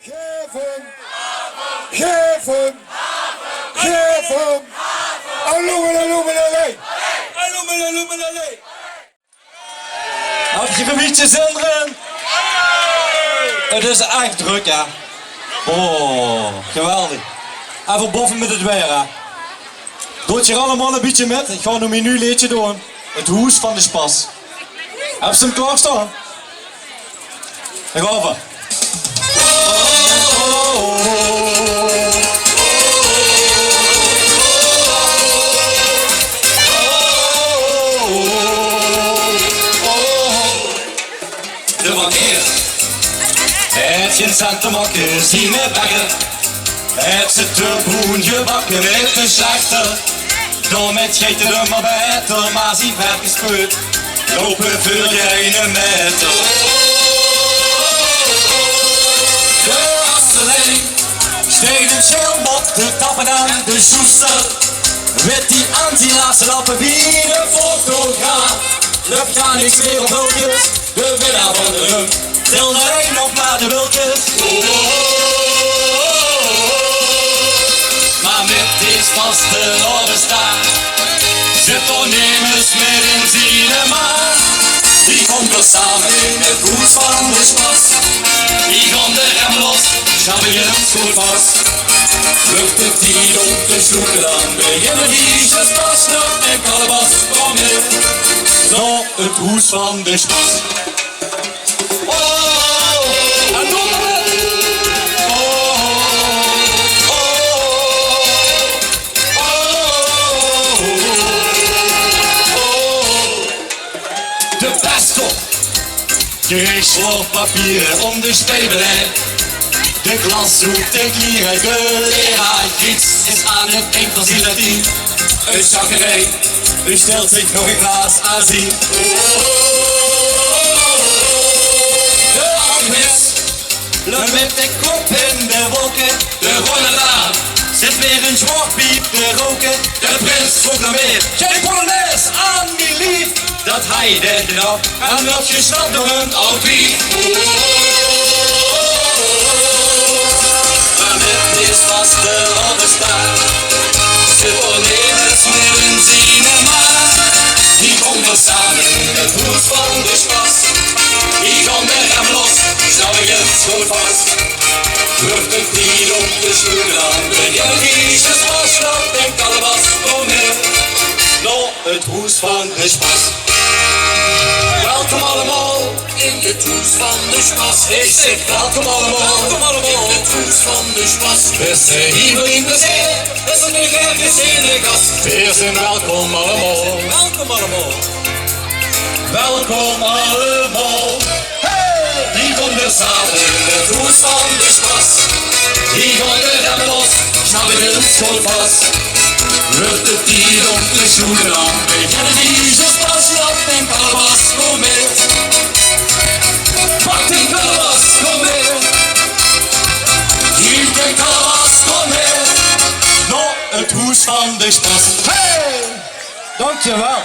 Geef hem! Geef hem! Geef hem! Alloemelaloemelalei! Alloemelaloemelalei! Heb je gebiedje zin erin? Het is echt druk, ja. Oh, geweldig. Even boven met het weer, hè. Doet je er allemaal een beetje met? Ik ga nog een nieuw liedje doen. Het hoes van de spas. Heb ze hem klaarstaan? Dan gaan we. De bankier, het geen cent te maken, zie me baggen. Het zit te boen gebakken met een slechte. Dan met geiten er maar beter, maar zie ver gespeurd. Lopen voor geen meter. De afstelling steekt een schildbot, de tappen aan de soester. Met die anti-laatste lappen wie de fotograaf. Lukt daar niks meer op hulpjes, de winnaar van de rum. Til er één nog maar de wilkjes. Maar met deze vaste overstaan zit ondernemers meer in cinema. Die komt er samen in het hoes van de spas. Die gaan de rem los, schabbelen goed vast. Lukt het niet op de zoeken, dan beginnen die zes pas nog en kalebas om in. Zo het hoes van de spas. En nog de pestkop kreeg slooppapieren om de speelbeleid. De klas zoekt de klieren, de leraar Grieks is aan het eind van zijn Latijn. Een zakkerij, u stelt zich nog een glaas aanzien. De alchemist loopt met de kop in de wolken. De rollenlaan zit weer een zwartpiep te roken. De prins proclameert geen polonaise aan die lief. Dat hij de dag en dat gesnapt door een oud wief. Maar met is vast de overstaan zit ondernemers meer in cinema. Die komt er samen in het hoes van de spas. Die gaan de rem los, zou ik het goed vast. Lukt het niet op de schoenen aan, beginnen die zes pas. Dat denkt allebas om in. Nou, het hoes van de spas. Welkom allemaal in de hoes van de spas. Ik zeg welkom allemaal in de hoes van de spas. Beste Ibrahim de Zee, dat is een ergens in de gast. Wees en welkom allemaal. Welkom allemaal. Welkom allemaal. Hey! Die komt er samen in de hoes van de spas. Die gaan de remmen los, snappen het school vast. Lukt het niet op de schoenen aan, beginnen die zo pas, dat denk kalebas, kom mee. Pak die kalebas, kom mee. Hier denkt kalebas, kom mee. Nou, het hoes van de spas. Hey! Dankjewel.